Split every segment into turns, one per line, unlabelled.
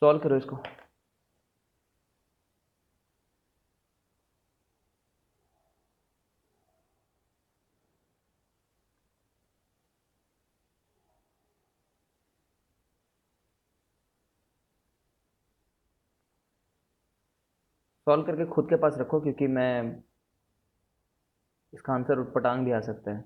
Solve करो इसको। Solve करके खुद के पास रखो, क्योंकि मैं इसका आंसर उटपटांग भी आ सकता है।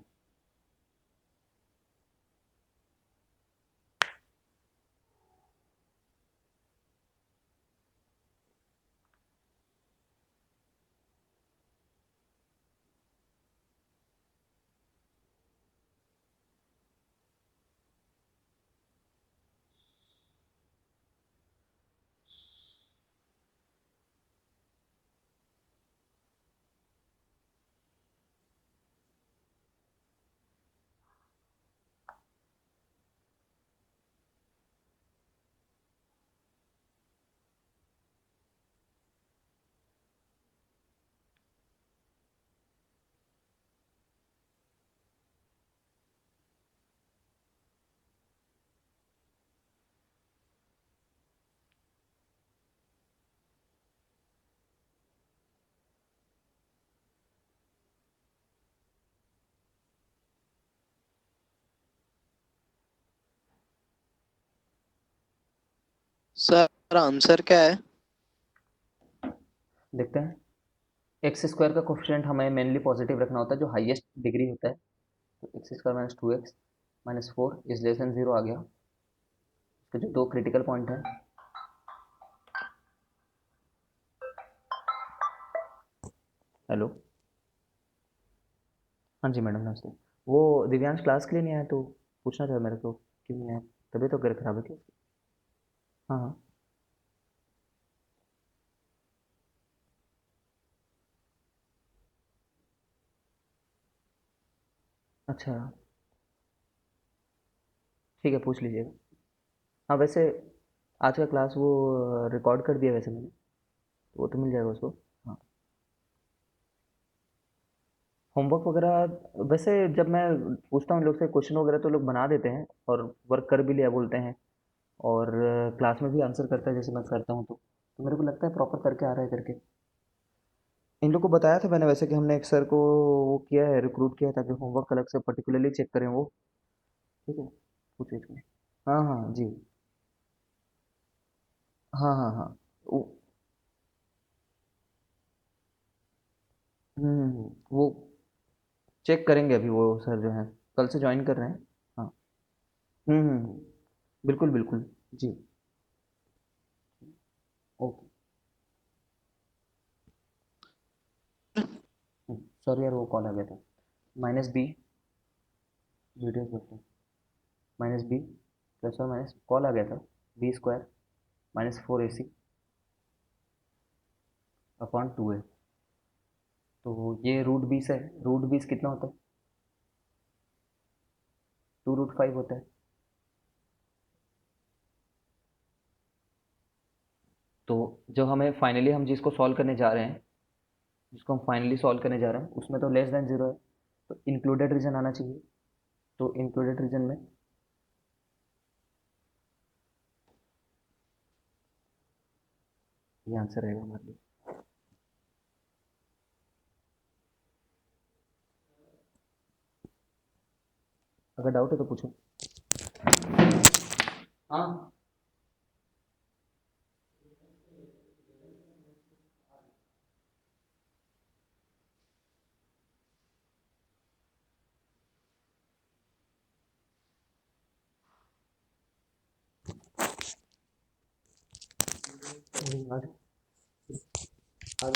सर आंसर क्या है?
देखते हैं। एक्स स्क्वायर का कोफिशिएंट हमें मेनली पॉजिटिव रखना होता है, जो हाईएस्ट डिग्री होता है। तो x square minus 2x minus 4 is less than 0 आ गया। तो जो दो क्रिटिकल पॉइंट है, हेलो, हाँ जी मैडम नमस्ते। वो दिव्यांश क्लास के लिए नहीं आया, तो पूछना था मेरे को क्यों नहीं आया। तबीयत वगैरह खराब है क्या? हाँ हाँ। अच्छा, ठीक है, पूछ लीजिएगा। हाँ वैसे आज का क्लास वो रिकॉर्ड कर दिया वैसे मैंने, तो वो तो मिल जाएगा उसको। हाँ, होमवर्क वगैरह वैसे जब मैं पूछता हूँ लोग से क्वेश्चन वगैरह, तो लोग बना देते हैं और वर्क कर भी लिया बोलते हैं। और क्लास में भी आंसर करता है जैसे मैं करता हूँ, तो मेरे को लगता है प्रॉपर करके आ रहा है करके। इन लोग को बताया था मैंने वैसे कि हमने एक सर को वो किया है, रिक्रूट किया है, ताकि होमवर्क अलग से पर्टिकुलरली चेक करें वो। ठीक है, पूछिए इसमें। हाँ हाँ जी। हाँ हाँ हाँ। वो वो चेक करेंगे अभी वो सर जो हैं, कल से ज्वाइन कर रहे हैं। हाँ। हम्म। बिल्कुल बिल्कुल। जी। ओके। सॉरी यार, वो कॉल आ गया था। माइनस बी, वीडियो देखते हैं। माइनस बी प्लस और माइनस कॉल आ गया था, B square minus 4ac upon 2a। तो ये रूट 20 है, रूट 20 कितना होता है? 2√5 होता है। तो जो हमें फाइनली हम जिसको सॉल्व करने जा रहे हैं, जिसको हम फाइनली सॉल्व करने जा रहे हैं, उसमें तो लेस देन 0 है, तो इंक्लूडेड रीजन आना चाहिए। तो इंक्लूडेड रीजन में ये आंसर रहेगा हमारे लिए। अगर डाउट है तो पूछो। हाँ। आज आज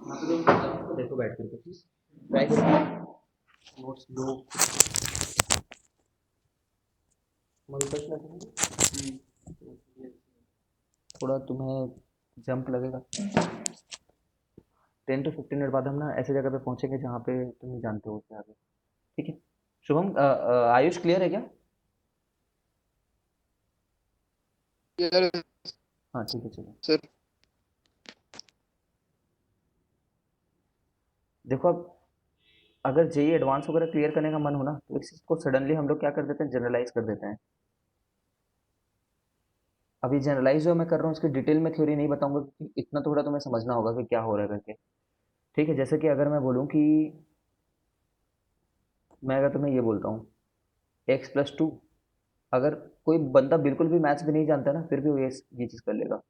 यहाँ पे जो देखो बैठ करके प्लीज, ट्राई करो नोट्स लो। मल्टीपल थोड़ा तुम्हें जंप लगेगा। 10 to 15 मिनट बाद हम ना ऐसे जगह पे पहुंचेंगे जहाँ पे तुम नहीं जानते हो क्या आगे। ठीक है। शुभम, आयुष क्लियर है क्या?
यार
हाँ ठीक है, चलो।
सर।
देखो अब, अगर जेई एडवांस वगैरह क्लियर करने का मन हो ना, तो इस चीज़ को सडनली हम लोग क्या कर देते हैं, जनरलाइज कर देते हैं। अभी जनरलाइज जो मैं कर रहा हूँ उसकी डिटेल में थ्योरी नहीं बताऊंगा, क्योंकि इतना थोड़ा तुम्हें समझना होगा कि क्या हो रहा है करके। ठीक है, जैसे कि अगर मैं बोलूँ कि मैं अगर तुम्हें ये बोलता हूँ x+2, अगर कोई बंदा बिल्कुल भी मैथ्स भी नहीं जानता ना, फिर भी वो ये चीज़ कर लेगा।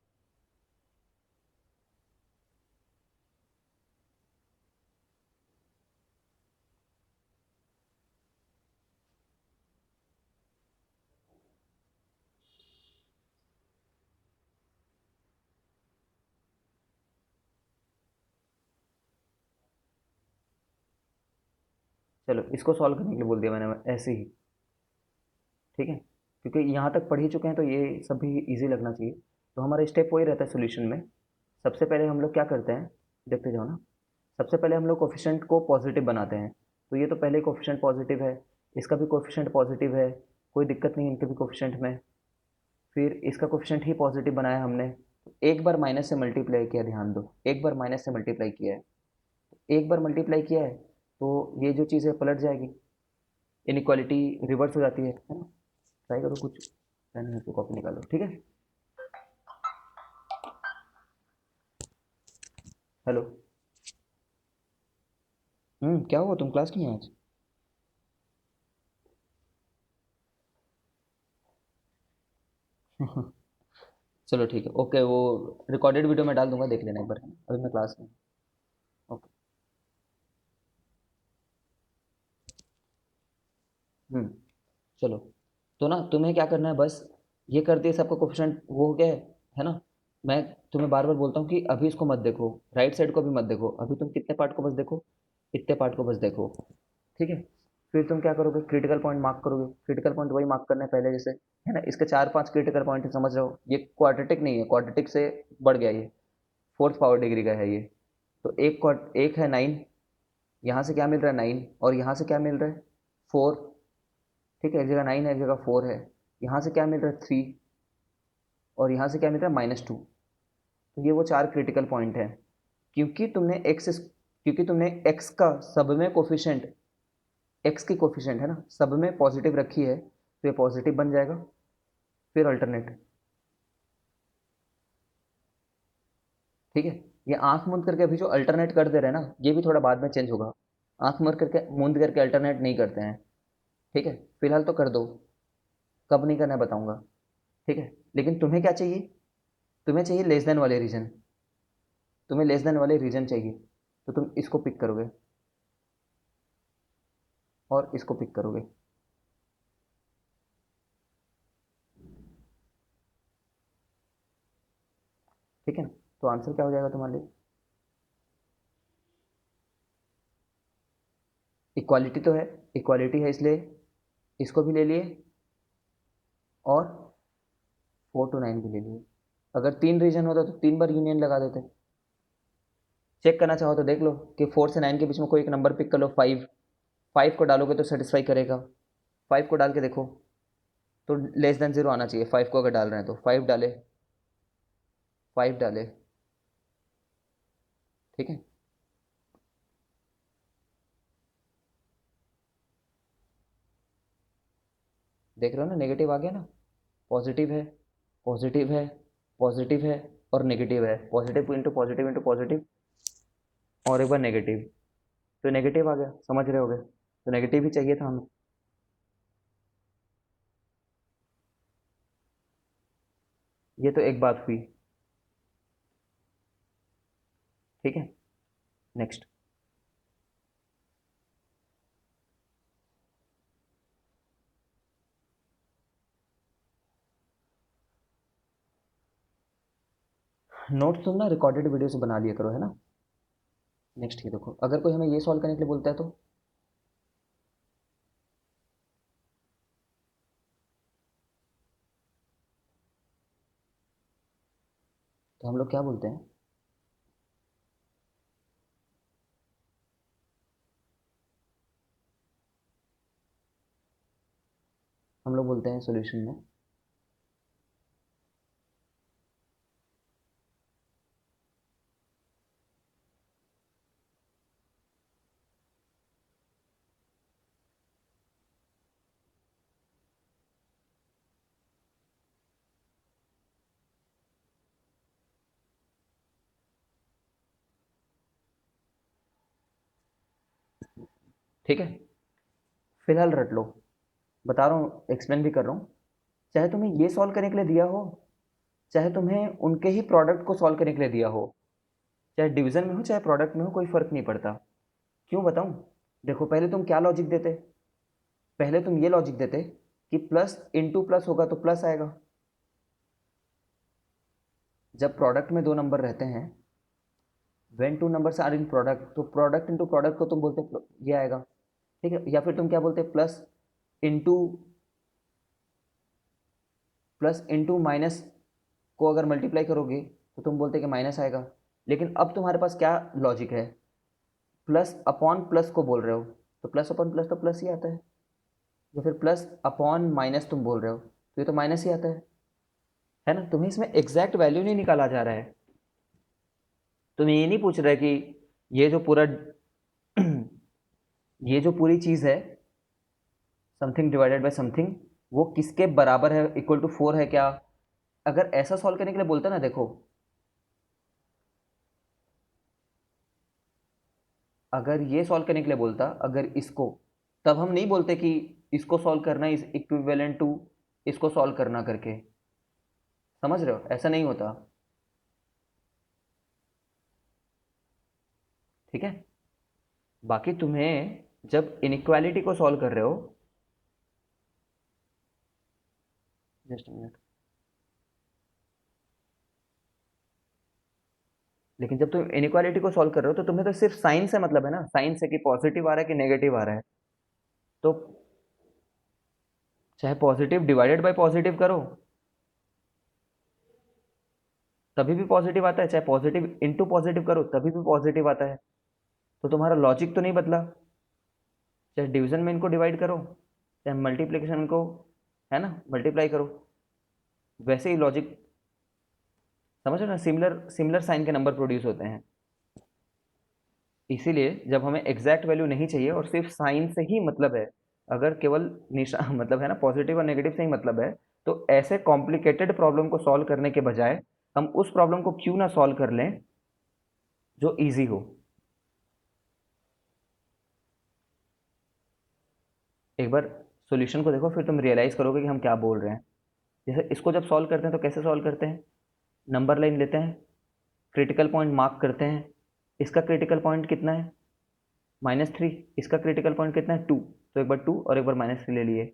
चलो इसको सॉल्व करने के लिए बोल दिया मैंने ऐसे ही। ठीक है, क्योंकि यहाँ तक पढ़ ही चुके हैं तो ये सब भी इजी लगना चाहिए। तो हमारा स्टेप वही रहता है सोल्यूशन में। सबसे पहले हम लोग क्या करते हैं, देखते जाओ ना। सबसे पहले हम लोग कोफिशेंट को पॉजिटिव बनाते हैं। तो ये तो पहले कोफिशेंट पॉजिटिव है, इसका भी कोफिशेंट पॉजिटिव है, कोई दिक्कत नहीं इनके भी कोफिशेंट में। फिर इसका कोफिशेंट ही पॉजिटिव बनाया हमने। एक बार माइनस से मल्टीप्लाई किया, ध्यान दो, एक बार माइनस से मल्टीप्लाई किया है। एक बार मल्टीप्लाई किया है तो ये जो चीज़ है पलट जाएगी, इनइक्वालिटी रिवर्स हो जाती है ना। ट्राई करो कुछ, पेन है तो कॉपी निकालो, ठीक है। हेलो। क्या हुआ, तुम क्लास नहीं है आज? चलो ठीक है, ओके, वो रिकॉर्डेड वीडियो में डाल दूंगा, देख लेना एक बार, है ना? अभी मैं क्लास में। ओके। हम्म चलो। तो ना तुम्हें क्या करना है बस, ये कर दिए सबका कोफिशिएंट वो हो गया है ना। मैं तुम्हें बार बार बोलता हूँ कि अभी इसको मत देखो, राइट साइड को भी मत देखो, अभी तुम कितने पार्ट को बस देखो, इतने पार्ट को बस देखो। ठीक है। फिर तुम क्या करोगे, क्रिटिकल पॉइंट मार्क करोगे। क्रिटिकल पॉइंट वही मार्क करना है पहले जैसे, है ना। इसके 4-5 क्रिटिकल पॉइंट है, समझ रहे हो, ये क्वाड्रेटिक नहीं है, क्वाड्रेटिक से बढ़ गया ये, फोर्थ पावर डिग्री का है ये। तो एक है 9, यहाँ से क्या मिल रहा है 9, और यहाँ से क्या मिल रहा है 4। ठीक है, एक जगह 9 है, एक जगह 4 है। यहाँ से क्या मिल रहा है 3, और यहाँ से क्या मिल रहा है -2। तो ये वो 4 क्रिटिकल पॉइंट है। क्योंकि तुमने एक्स का सब में कोफिशिएंट, एक्स की कोफिशिएंट है ना सब में पॉजिटिव रखी है, तो ये पॉजिटिव बन जाएगा। फिर अल्टरनेट। ठीक है। ये आंख मूंद करके अभी जो अल्टरनेट कर दे रहे हैं ना, ये भी थोड़ा बाद में चेंज होगा। आंख मूंद करके अल्टरनेट नहीं करते हैं। ठीक है। फिलहाल तो कर दो, कब नहीं करना है बताऊंगा। ठीक है। लेकिन तुम्हें क्या चाहिए, तुम्हें चाहिए लेस देन वाले रीजन, तुम्हें लेस देन वाले रीजन चाहिए। तो तुम इसको पिक करोगे और इसको पिक करोगे। ठीक है। तो आंसर क्या हो जाएगा तुम्हारे लिए, इक्वालिटी तो है, इक्वालिटी है इसलिए इसको भी ले लिए, और 4 to 9 भी ले लिए। अगर 3 रीजन होता तो 3 बार यूनियन लगा देते। चेक करना चाहो तो देख लो कि 4 से 9 के बीच में कोई एक नंबर पिक कर लो, 5। 5 को डालोगे तो सेटिस्फाई करेगा। 5 को डाल के देखो, तो लेस देन जीरो आना चाहिए। 5 को अगर डाल रहे हैं तो 5 डाले, 5 डाले। ठीक है। देख रहे हो ना, नेगेटिव आ गया ना। पॉजिटिव है, पॉजिटिव है, पॉजिटिव है, और नेगेटिव है, positive into positive into positive, और एक बार नेगेटिव। तो नेगेटिव आ गया, समझ रहे होगे, तो नेगेटिव ही चाहिए था हमें। ये तो एक बात हुई। ठीक है। नेक्स्ट। नोट्स तुम ना रिकॉर्डेड वीडियो से बना लिया करो, है ना। नेक्स्ट ये देखो, अगर कोई हमें ये सॉल्व करने के लिए बोलता है तो हम लोग क्या बोलते हैं, हम लोग बोलते हैं सॉल्यूशन में, ठीक है, फिलहाल रट लो, बता रहा हूँ, एक्सप्लेन भी कर रहा हूँ। चाहे तुम्हें ये सॉल्व करने के लिए दिया हो, चाहे तुम्हें उनके ही प्रोडक्ट को सॉल्व करने के लिए दिया हो, चाहे डिवीजन में हो चाहे प्रोडक्ट में हो, कोई फर्क नहीं पड़ता। क्यों बताऊं? देखो, पहले तुम क्या लॉजिक देते? पहले तुम ये लॉजिक देते कि प्लस इंटू प्लस होगा तो प्लस आएगा। जब प्रोडक्ट में दो नंबर रहते हैं, when two numbers are in product, तो प्रोडक्ट इंटू प्रोडक्ट को तुम बोलते ये आएगा। ठीक है, या फिर तुम क्या बोलते, इंटू प्लस इंटू माइनस को अगर मल्टीप्लाई करोगे तो तुम बोलते कि माइनस आएगा। लेकिन अब तुम्हारे पास क्या लॉजिक है? प्लस अपॉन प्लस को बोल रहे हो, तो प्लस अपॉन प्लस तो प्लस ही आता है। या फिर प्लस अपॉन माइनस तुम बोल रहे हो, तो ये तो माइनस ही आता है ना? तुम्हें इसमें एग्जैक्ट वैल्यू नहीं निकाला जा रहा है। तुम्हें ये नहीं पूछ रहा है कि ये जो पूरा ये जो पूरी चीज़ है, समथिंग डिवाइडेड बाय समथिंग, वो किसके बराबर है, इक्वल टू 4 है क्या? अगर ऐसा सॉल्व करने के लिए बोलता ना, देखो, अगर ये सॉल्व करने के लिए बोलता, अगर इसको, तब हम नहीं बोलते कि इसको सॉल्व करना इज इक्विवेलेंट टू इसको सॉल्व करना करके। समझ रहे हो? ऐसा नहीं होता। ठीक है, बाकी तुम्हें जब इनइक्वालिटी को सॉल्व कर रहे हो, जस्ट मिनट, लेकिन जब तुम इनइक्वालिटी को सॉल्व कर रहे हो तो तुम्हें तो सिर्फ साइन से मतलब है ना, साइन से कि पॉजिटिव आ रहा है कि नेगेटिव आ रहा है। तो चाहे पॉजिटिव डिवाइडेड बाय पॉजिटिव करो तभी भी पॉजिटिव आता है, चाहे पॉजिटिव इंटू पॉजिटिव करो तभी भी पॉजिटिव आता है। तो तुम्हारा लॉजिक तो नहीं बदला। चाहे डिवीजन में इनको डिवाइड करो, चाहे मल्टीप्लिकेशन को, है ना, मल्टीप्लाई करो, वैसे ही लॉजिक। समझ रहे हो ना? सिमिलर सिमिलर साइन के नंबर प्रोड्यूस होते हैं। इसीलिए जब हमें एग्जैक्ट वैल्यू नहीं चाहिए और सिर्फ साइन से ही मतलब है, अगर केवल निशान मतलब है ना, पॉजिटिव और नेगेटिव से ही मतलब है, तो ऐसे कॉम्प्लिकेटेड प्रॉब्लम को सॉल्व करने के बजाय हम उस प्रॉब्लम को क्यों ना सॉल्व कर लें जो इजी हो। एक बार सॉल्यूशन को देखो, फिर तुम रियलाइज करोगे कि हम क्या बोल रहे हैं। जैसे इसको जब सॉल्व करते हैं तो कैसे सॉल्व करते हैं? नंबर लाइन लेते हैं, क्रिटिकल पॉइंट मार्क करते हैं। इसका क्रिटिकल पॉइंट कितना है? -3। इसका क्रिटिकल पॉइंट कितना है? 2। तो एक बार 2 और एक बार -3 ले लिए।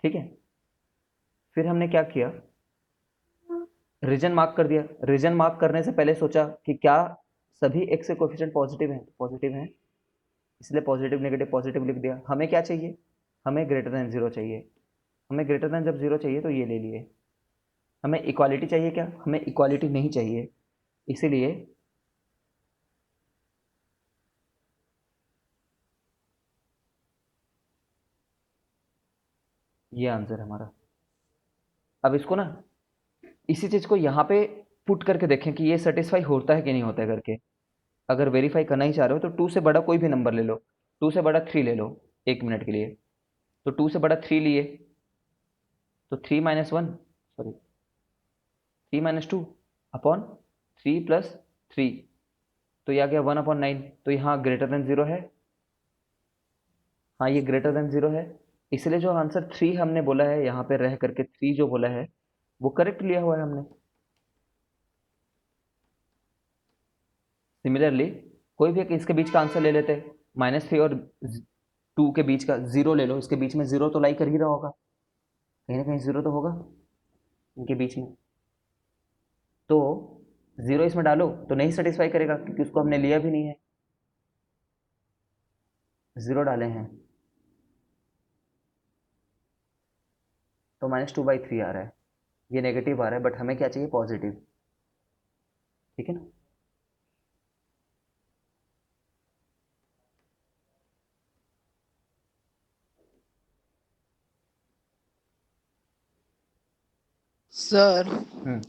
ठीक है, फिर हमने क्या किया, रीजन मार्क कर दिया। रीजन मार्क करने से पहले सोचा कि क्या सभी एक्स के कोफिशिएंट पॉजिटिव हैं? पॉजिटिव हैं, इसलिए पॉजिटिव नेगेटिव पॉजिटिव लिख दिया। हमें क्या चाहिए? हमें ग्रेटर देन जीरो चाहिए। हमें ग्रेटर देन जब जीरो चाहिए तो ये ले लिए। हमें इक्वालिटी चाहिए क्या? हमें इक्वालिटी नहीं चाहिए, इसीलिए ये आंसर है हमारा। अब इसको ना, इसी चीज़ को यहाँ पे पुट करके देखें कि ये सेटिस्फाई होता है कि नहीं होता है करके। अगर वेरीफाई करना ही चाह रहे हो तो 2 से बड़ा कोई भी नंबर ले लो। 2 से बड़ा 3 ले लो 1 मिनट के लिए। तो 2 से बड़ा 3 लिए, तो 3 माइनस 1, सॉरी, 3 - 2 अपॉन 3 + 3, तो ये आ गया 1/9। तो यहाँ ग्रेटर देन जीरो है। हाँ, ये ग्रेटर देन जीरो है, इसलिए जो आंसर 3 हमने बोला है यहाँ पे रह करके 3 जो बोला है वो करेक्ट लिया हुआ है हमने। सिमिलरली कोई भी एक इसके बीच का आंसर ले लेते हैं, -3 और 2 के बीच का, जीरो ले लो, इसके बीच में जीरो तो लाई कर ही रहा होगा, कहीं ना कहीं जीरो तो होगा इनके बीच में। तो जीरो इसमें डालो तो नहीं सेटिस्फाई करेगा क्योंकि उसको हमने लिया भी नहीं है, जीरो डाले हैं, तो -2/3 आ रहा है। ये नेगेटिव आ रहा है, बट हमें क्या चाहिए? पॉजिटिव। ठीक है ना?
सर
हम्म।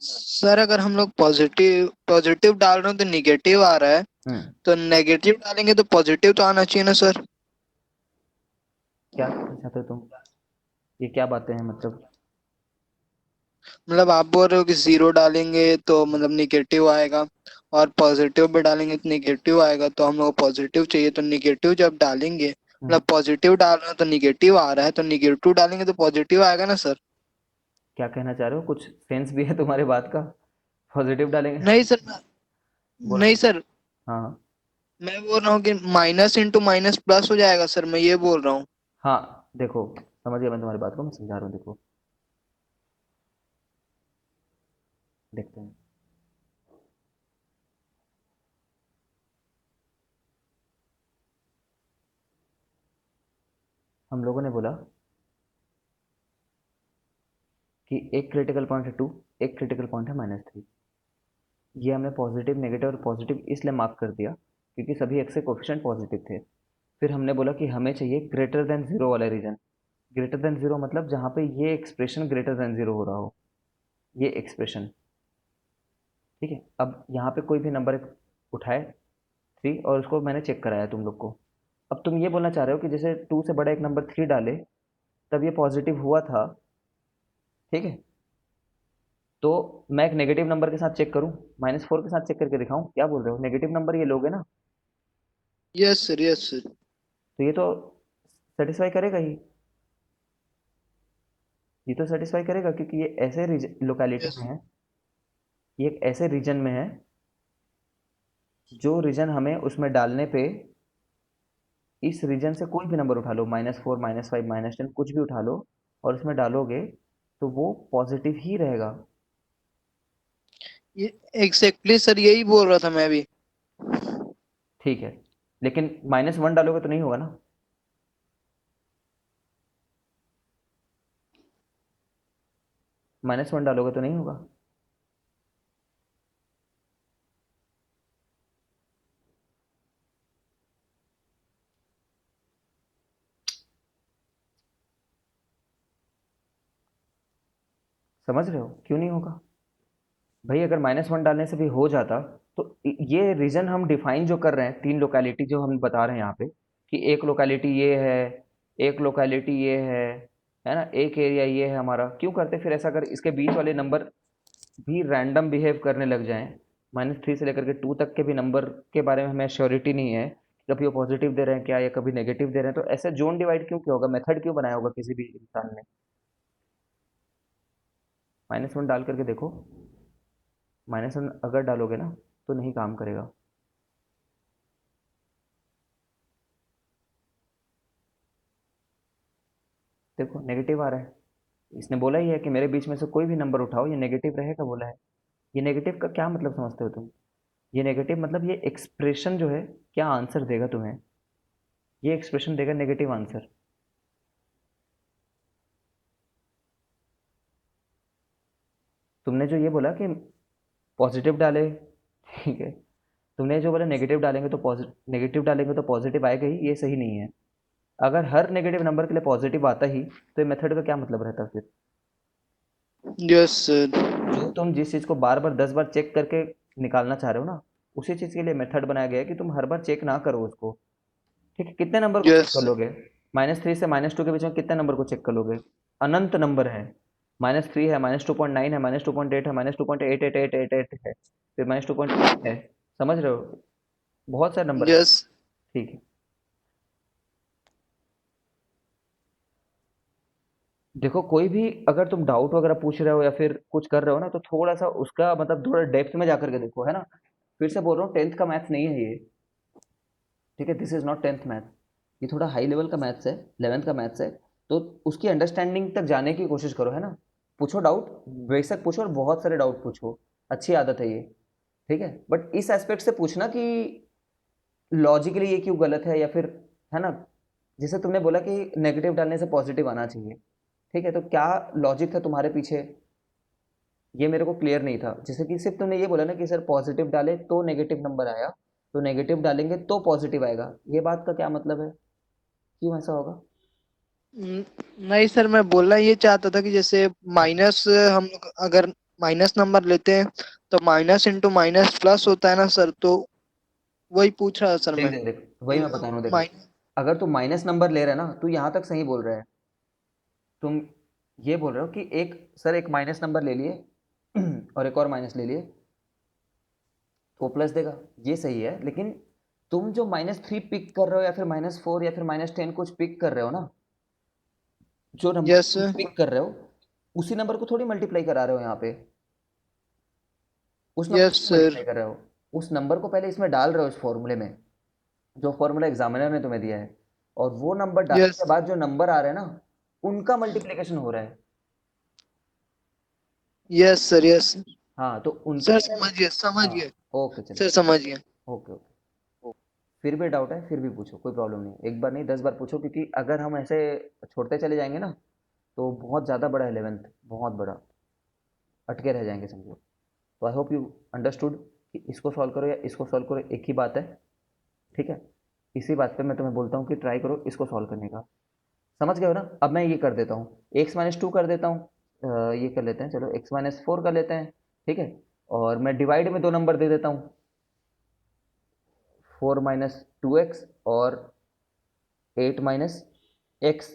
सर अगर हम लोग पॉजिटिव पॉजिटिव डाल रहे हैं तो निगेटिव आ रहा है,
हम्म।
तो नेगेटिव डालेंगे तो पॉजिटिव तो आना चाहिए ना सर।
क्या कहना चाहते हो तुम? ये क्या बातें हैं मतलब?
मतलब आप बोल रहे हो कि जीरो डालेंगे तो मतलब निगेटिव आएगा, और पॉजिटिव भी डालेंगे तो निगेटिव आएगा, तो हम लोग पॉजिटिव चाहिए, तो निगेटिव जब डालेंगे,
हम्म,
मतलब पॉजिटिव डाल रहे हैं तो निगेटिव आ रहा है, तो निगेटिव डालेंगे तो पॉजिटिव आएगा ना सर?
क्या कहना चाह रहे हो? कुछ सेंस भी है तुम्हारे बात का? पॉजिटिव डालेंगे?
नहीं सर,
बोलो।
नहीं सर,
हाँ हाँ।
मैं बोल रहा हूँ कि माइनस इंटू माइनस प्लस हो जाएगा सर, मैं ये बोल रहा हूँ।
हाँ देखो, समझ गया मैं तुम्हारी बात को, मैं समझा रहा हूँ, देखो देखते हैं। हम लोगों ने बोला कि एक क्रिटिकल पॉइंट है 2, एक क्रिटिकल पॉइंट है -3। ये हमने पॉजिटिव नेगेटिव और पॉजिटिव इसलिए मार्क कर दिया क्योंकि सभी एक्स के कोफिशिएंट पॉजिटिव थे। फिर हमने बोला कि हमें चाहिए ग्रेटर देन जीरो वाला रीजन। ग्रेटर देन जीरो मतलब जहाँ पे ये एक्सप्रेशन ग्रेटर देन जीरो हो रहा हो, ये एक्सप्रेशन। ठीक है, अब यहाँ पे कोई भी नंबर उठाए 3, और उसको मैंने चेक कराया तुम लोग को। अब तुम ये बोलना चाह रहे हो कि जैसे 2 से बड़ा एक नंबर 3 डाले तब ये पॉजिटिव हुआ था। ठीक है, तो मैं एक नेगेटिव नंबर के साथ चेक करूं, -4 के साथ चेक करके दिखाऊं? क्या बोल रहे हो? नेगेटिव नंबर ये लोगे ना,
यस सर, यस सर।
तो ये तो सेटिस्फाई करेगा ही। ये तो सेटिस्फाई करेगा क्योंकि ये ऐसे लोकेलिटी
यस।
में है, ये एक ऐसे रीजन में है जो रीजन हमें उसमें डालने पे, इस रीजन से कोई भी नंबर उठा लो, -4 -5 -10 कुछ भी उठा लो, और उसमें डालोगे तो वो पॉजिटिव ही रहेगा।
ये एग्जैक्टली सर, यही बोल रहा था मैं भी।
ठीक है, लेकिन -1 डालोगे तो नहीं होगा ना? -1 डालोगे तो नहीं होगा। समझ रहे हो क्यों नहीं होगा? भाई अगर -1 डालने से भी हो जाता तो ये रीजन हम डिफाइन जो कर रहे हैं, 3 लोकेलिटी जो हम बता रहे हैं यहाँ पे, कि एक लोकेलिटी ये है, एक लोकेलिटी ये है ना, एक एरिया ये है हमारा, क्यों करते फिर ऐसा? अगर इसके बीच वाले नंबर भी रैंडम बिहेव करने लग जाएं, -3 से लेकर के 2 तक के भी नंबर के बारे में हमें श्योरिटी नहीं है, कभी वो पॉजिटिव दे रहे हैं क्या या कभी नेगेटिव दे रहे हैं, तो ऐसे जोन डिवाइड क्यों किया होगा? मेथड क्यों बनाया होगा किसी भी इंसान ने? -1 डाल करके देखो, -1 अगर डालोगे ना तो नहीं काम करेगा। देखो नेगेटिव आ रहा है, इसने बोला ही है कि मेरे बीच में से कोई भी नंबर उठाओ ये नेगेटिव रहेगा, बोला है। ये नेगेटिव का क्या मतलब समझते हो तुम? ये नेगेटिव मतलब ये एक्सप्रेशन जो है क्या आंसर देगा तुम्हें? ये एक्सप्रेशन देगा नेगेटिव आंसर। तुमने जो ये बोला कि पॉजिटिव डाले, ठीक है, तुमने जो बोला नेगेटिव डालेंगे तो पॉजिटिव, नेगेटिव डालेंगे तो पॉजिटिव आएगा ही, ये सही नहीं है। अगर हर नेगेटिव नंबर के लिए पॉजिटिव आता ही तो ये मेथड का क्या मतलब रहता फिर?
Yes sir.
जो तुम जिस चीज़ को बार बार 10 बार चेक करके निकालना चाह रहे हो ना, उसी चीज़ के लिए मेथड बनाया गया है कि तुम हर बार चेक ना करो उसको। ठीक है, कितने नंबर को चेक
यस
कर
सर।
लोगे? -3 से -2 के बीच में कितने नंबर को चेक कर लोगे? अनंत नंबर है। -3 है, -2.9 है, -2.8 है, -2.8888 है, फिर -2.8 है। समझ रहे हो? बहुत सारे नंबर है।
यस।
ठीक है, देखो कोई भी अगर तुम डाउट वगैरह पूछ रहे हो या फिर कुछ कर रहे हो ना, तो थोड़ा सा उसका मतलब थोड़ा डेप्थ में जा करके देखो, है ना? फिर से बोल रहा हूँ, 10th का मैथ्स नहीं है ये। ठीक है, this is not 10th math, ये थोड़ा हाई लेवल का मैथ्स है, 11th का मैथ्स है। तो उसकी अंडरस्टैंडिंग तक जाने की कोशिश करो, है ना? पूछो डाउट, बेशक पूछो, और बहुत सारे डाउट पूछो, अच्छी आदत है ये। ठीक है, बट इस एस्पेक्ट से पूछना कि लॉजिकली ये क्यों गलत है, या फिर, है ना, जैसे तुमने बोला कि नेगेटिव डालने से पॉजिटिव आना चाहिए। ठीक है, तो क्या लॉजिक था तुम्हारे पीछे, ये मेरे को क्लियर नहीं था। जैसे कि सिर्फ तुमने ये बोला ना कि सर पॉजिटिव डाले तो नेगेटिव नंबर आया, तो नेगेटिव डालेंगे तो पॉजिटिव आएगा, ये बात का क्या मतलब है? क्यों ऐसा होगा?
नहीं सर, मैं बोलना ये चाहता था कि जैसे माइनस, हम लोग अगर माइनस नंबर लेते हैं तो माइनस इंटू माइनस प्लस होता है ना सर, तो वही पूछ रहा था सर
देख
मैं
देख देख, वही
कि
मैं बता रहा हूँ, देख,
माइनस।
अगर तू माइनस नंबर ले रहा है ना, तू यहाँ तक सही बोल रहा है। तुम ये बोल रहे हो कि एक सर एक माइनस नंबर ले लिए और एक और माइनस ले लिए, तो प्लस देगा, ये सही है। लेकिन तुम जो -3 पिक कर रहे हो या फिर -4 या फिर -10 कुछ पिक कर रहे हो ना, जो नंबर
यस
तुम पिक कर रहे हो उसी नंबर को थोड़ी मल्टीप्लाई करा रहे हो यहाँ पे, उस नंबर
यस
को
सर।
मल्टीप्लाई कर रहे हो। उस नंबर को पहले इसमें डाल रहे हो इस फॉर्मूले में, जो फॉर्मूला एग्जामिनर ने तुम्हें दिया है, और वो नंबर डालने
यस
के बाद जो नंबर आ रहे हैं ना, उनका मल्टीप्लिकेशन हो रहा है।
Yes sir. यस
हाँ, तो उनका
सर,
अगर,
समझिए
हाँ,
समझिए।
ओके चलो,
सर समझिए।
Okay okay. फिर भी डाउट है फिर भी पूछो, कोई प्रॉब्लम नहीं, एक बार नहीं 10 बार पूछो, क्योंकि अगर हम ऐसे छोड़ते चले जाएंगे ना, तो बहुत ज़्यादा बड़ा 11th, बहुत बड़ा, अटके रह जाएंगे समझो। तो आई होप यू अंडरस्टूड कि इसको सॉल्व करो या इसको सॉल्व करो, एक ही बात है। ठीक है, इसी बात पे मैं तुम्हें बोलता हूँ कि ट्राई करो इसको सॉल्व करने का। समझ गए हो ना? अब मैं ये कर देता हूँ, x-2 कर देता हूँ, ये कर लेते हैं, चलो x-4 कर लेते हैं। ठीक है, और मैं डिवाइड में दो नंबर दे देता हूँ, 4-2x और 8-x।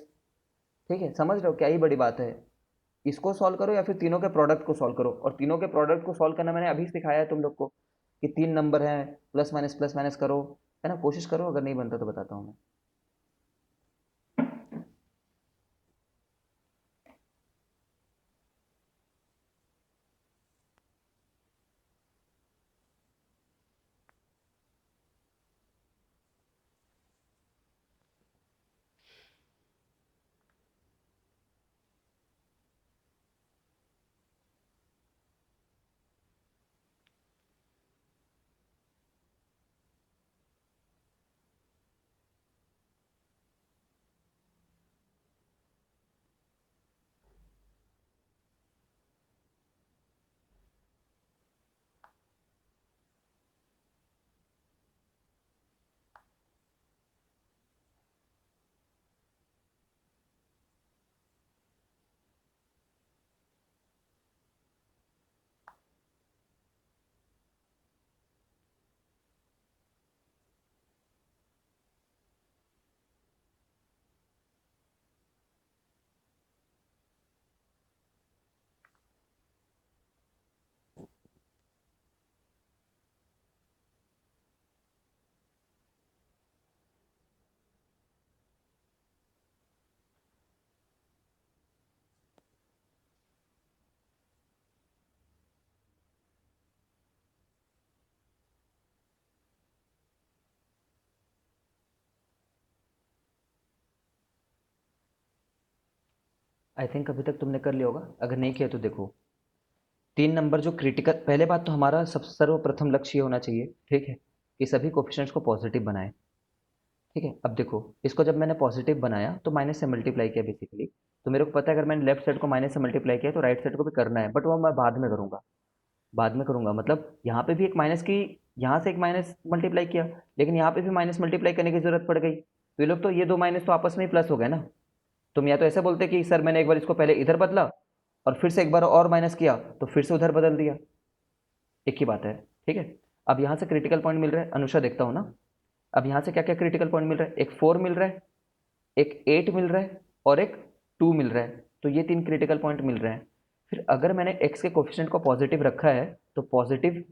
ठीक है, समझ रहे हो क्या ही बड़ी बात है? इसको सॉल्व करो या फिर तीनों के प्रोडक्ट को सॉल्व करो, और तीनों के प्रोडक्ट को सॉल्व करना मैंने अभी सिखाया है तुम लोग को, कि तीन नंबर हैं, प्लस माइनस करो, है ना? कोशिश करो, अगर नहीं बनता तो बताता हूँ मैं। आई थिंक अभी तक तुमने कर लिया होगा, अगर नहीं किया तो देखो, तीन नंबर जो क्रिटिकल, पहले बात तो हमारा सब सर्वप्रथम लक्ष्य ये होना चाहिए, ठीक है, कि सभी कोफिशिएंट्स को पॉजिटिव बनाए। ठीक है, अब देखो, इसको जब मैंने पॉजिटिव बनाया तो माइनस से मल्टीप्लाई किया बेसिकली, तो मेरे को पता है अगर मैंने लेफ्ट साइड को माइनस से मल्टीप्लाई किया तो राइट साइड को भी करना है, बट वो मैं बाद में करूंगा। बाद में करूंगा मतलब यहाँ पे भी एक माइनस की, यहाँ से एक माइनस मल्टीप्लाई किया, लेकिन यहाँ पे भी माइनस मल्टीप्लाई करने की जरूरत पड़ गई, तो ये लोग तो, ये दो माइनस तो आपस में ही प्लस हो गए ना। तुम या तो ऐसे बोलते कि सर मैंने एक बार इसको पहले इधर बदला और फिर से एक बार और माइनस किया तो फिर से उधर बदल दिया, एक ही बात है। ठीक है, अब यहाँ से क्रिटिकल पॉइंट मिल रहा है, अनुषा देखता हूँ ना, अब यहाँ से क्या क्या क्रिटिकल पॉइंट मिल रहा है, एक 4 मिल रहा है, एक 8 मिल रहा है, और एक 2 मिल रहा है, तो ये तीन क्रिटिकल पॉइंट मिल रहे हैं। फिर अगर मैंने x के कोफिशिएंट को पॉजिटिव रखा है, तो पॉजिटिव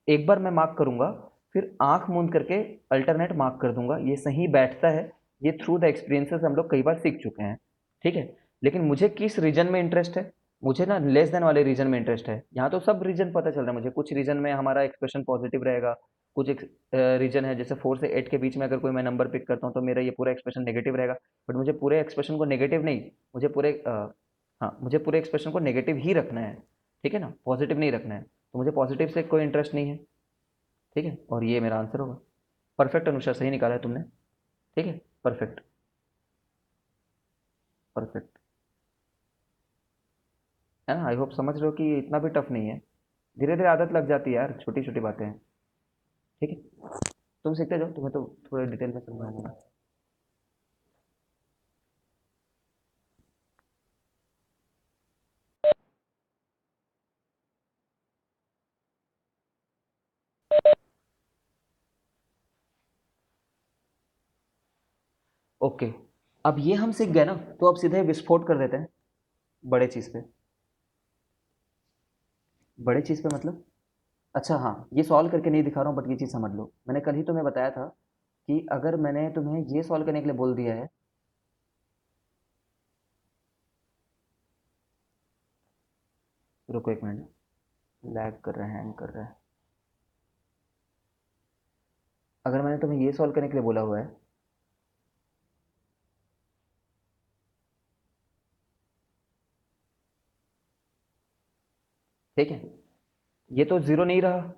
एक बार मैं मार्क करूंगा, फिर आंख मूंद करके अल्टरनेट मार्क कर दूंगा, ये सही बैठता है। ये थ्रू द एक्सपीरियंसेस हम लोग कई बार सीख चुके हैं। ठीक है, लेकिन मुझे किस रीजन में इंटरेस्ट है, मुझे ना लेस देन वाले रीजन में इंटरेस्ट है। यहाँ तो सब रीजन पता चल रहा है मुझे, कुछ रीजन में हमारा एक्सप्रेशन पॉजिटिव रहेगा, कुछ रीजन है जैसे 4 से 8 के बीच में अगर कोई मैं नंबर पिक करता हूँ तो मेरा ये पूरा एक्सप्रेशन नेगेटिव रहेगा। बट मुझे पूरे एक्सप्रेशन को नेगेटिव नहीं, मुझे पूरे हाँ, मुझे पूरे एक्सप्रेशन को नेगेटिव ही रखना है। ठीक है ना, पॉजिटिव नहीं रखना है, तो मुझे पॉजिटिव से कोई इंटरेस्ट नहीं है। ठीक है, और ये मेरा आंसर होगा। परफेक्ट अनुसार, सही निकाला है तुमने। ठीक है, परफेक्ट, परफेक्ट, है ना? आई होप समझ रहे हो कि ये इतना भी टफ नहीं है, धीरे धीरे आदत लग जाती है यार, छोटी छोटी बातें हैं। ठीक है, तुम सीखते जाओ, तुम्हें तो थोड़े डिटेल में समझ आएगा। ओके, अब ये हम सीख गए ना, तो अब सीधे विस्फोट कर देते हैं बड़े चीज़ पे। बड़े चीज़ पे मतलब अच्छा हाँ, ये सॉल्व करके नहीं दिखा रहा हूँ, बट ये चीज़ समझ लो, मैंने कल ही तुम्हें बताया था कि अगर मैंने तुम्हें ये सॉल्व करने के लिए बोल दिया है, रुको एक मिनट, लैग कर रहा है, हैंग कर रहा है। अगर मैंने तुम्हें ये सॉल्व करने के लिए बोला हुआ है, ठीक है, ये तो ज़ीरो नहीं रहा,